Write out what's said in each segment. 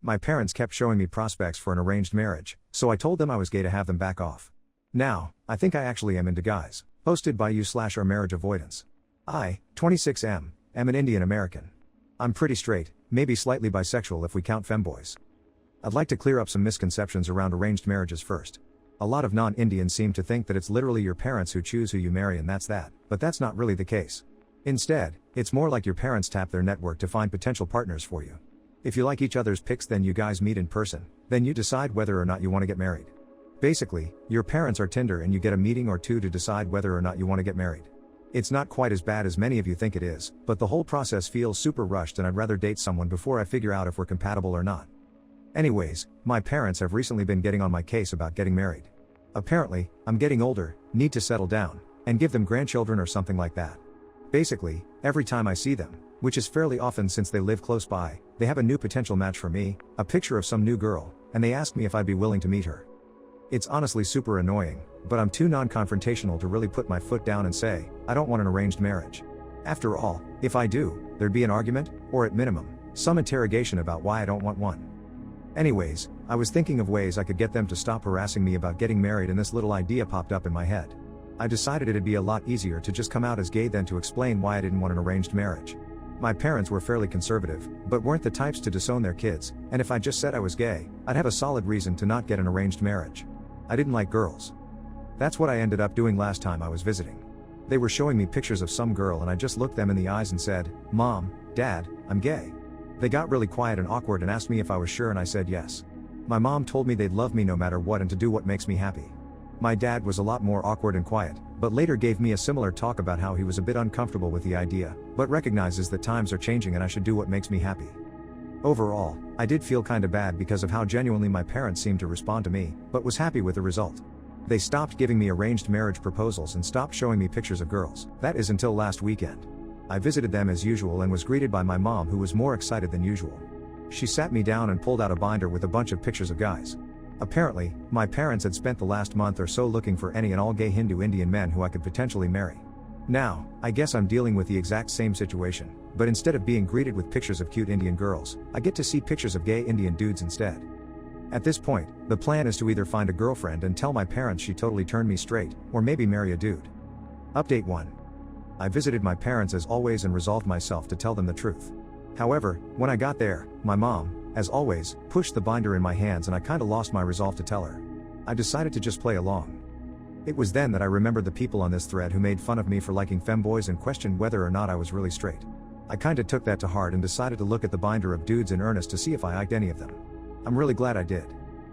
My parents kept showing me prospects for an arranged marriage, so I told them I was gay to have them back off. Now, I think I actually am into guys. Posted by you/ArrMarriageAvoidance. I, 26M, am an Indian American. I'm pretty straight, maybe slightly bisexual if we count femboys. I'd like to clear up some misconceptions around arranged marriages first. A lot of non-Indians seem to think that it's literally your parents who choose who you marry and that's that, but that's not really the case. Instead, it's more like your parents tap their network to find potential partners for you. If you like each other's pics, then you guys meet in person, then you decide whether or not you want to get married. Basically, your parents are Tinder and you get a meeting or two to decide whether or not you want to get married. It's not quite as bad as many of you think it is, but the whole process feels super rushed and I'd rather date someone before I figure out if we're compatible or not. Anyways, my parents have recently been getting on my case about getting married. Apparently, I'm getting older, need to settle down, and give them grandchildren or something like that. Basically, every time I see them, which is fairly often since they live close by, they have a new potential match for me, a picture of some new girl, and they ask me if I'd be willing to meet her. It's honestly super annoying, but I'm too non-confrontational to really put my foot down and say, I don't want an arranged marriage. After all, if I do, there'd be an argument, or at minimum, some interrogation about why I don't want one. Anyways, I was thinking of ways I could get them to stop harassing me about getting married and this little idea popped up in my head. I decided it'd be a lot easier to just come out as gay than to explain why I didn't want an arranged marriage. My parents were fairly conservative, but weren't the types to disown their kids, and if I just said I was gay, I'd have a solid reason to not get an arranged marriage. I didn't like girls. That's what I ended up doing last time I was visiting. They were showing me pictures of some girl and I just looked them in the eyes and said, Mom, Dad, I'm gay. They got really quiet and awkward and asked me if I was sure and I said yes. My mom told me they'd love me no matter what and to do what makes me happy. My dad was a lot more awkward and quiet, but later gave me a similar talk about how he was a bit uncomfortable with the idea, but recognizes that times are changing and I should do what makes me happy. Overall, I did feel kinda bad because of how genuinely my parents seemed to respond to me, but was happy with the result. They stopped giving me arranged marriage proposals and stopped showing me pictures of girls. That is until last weekend. I visited them as usual and was greeted by my mom, who was more excited than usual. She sat me down and pulled out a binder with a bunch of pictures of guys. Apparently, my parents had spent the last month or so looking for any and all gay Hindu Indian men who I could potentially marry. Now, I guess I'm dealing with the exact same situation, but instead of being greeted with pictures of cute Indian girls, I get to see pictures of gay Indian dudes instead. At this point, the plan is to either find a girlfriend and tell my parents she totally turned me straight, or maybe marry a dude. Update 1. I visited my parents as always and resolved myself to tell them the truth. However, when I got there, my mom, as always, pushed the binder in my hands and I kinda lost my resolve to tell her. I decided to just play along. It was then that I remembered the people on this thread who made fun of me for liking femboys and questioned whether or not I was really straight. I kinda took that to heart and decided to look at the binder of dudes in earnest to see if I liked any of them. I'm really glad I did.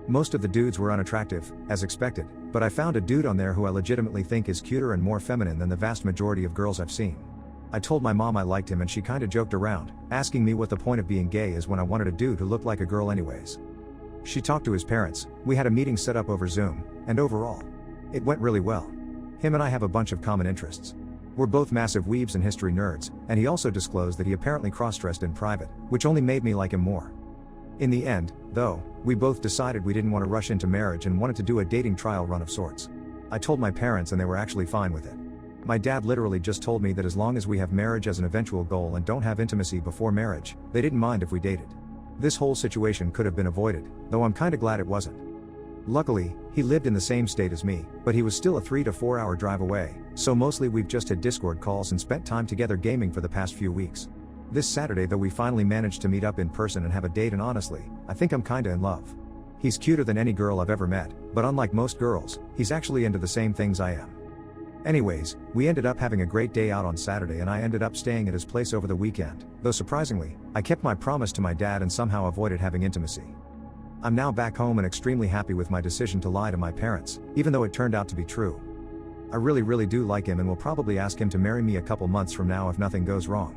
Most of the dudes were unattractive, as expected, but I found a dude on there who I legitimately think is cuter and more feminine than the vast majority of girls I've seen. I told my mom I liked him and she kinda joked around, asking me what the point of being gay is when I wanted a dude who looked like a girl anyways. She talked to his parents, we had a meeting set up over Zoom, and overall, it went really well. Him and I have a bunch of common interests. We're both massive weebs and history nerds, and he also disclosed that he apparently cross-dressed in private, which only made me like him more. In the end, though, we both decided we didn't want to rush into marriage and wanted to do a dating trial run of sorts. I told my parents and they were actually fine with it. My dad literally just told me that as long as we have marriage as an eventual goal and don't have intimacy before marriage, they didn't mind if we dated. This whole situation could have been avoided, though I'm kinda glad it wasn't. Luckily, he lived in the same state as me, but he was still a 3 to 4 hour drive away, so mostly we've just had Discord calls and spent time together gaming for the past few weeks. This Saturday though we finally managed to meet up in person and have a date, and honestly, I think I'm kinda in love. He's cuter than any girl I've ever met, but unlike most girls, he's actually into the same things I am. Anyways, we ended up having a great day out on Saturday and I ended up staying at his place over the weekend, though surprisingly, I kept my promise to my dad and somehow avoided having intimacy. I'm now back home and extremely happy with my decision to lie to my parents, even though it turned out to be true. I really do like him and will probably ask him to marry me a couple months from now if nothing goes wrong.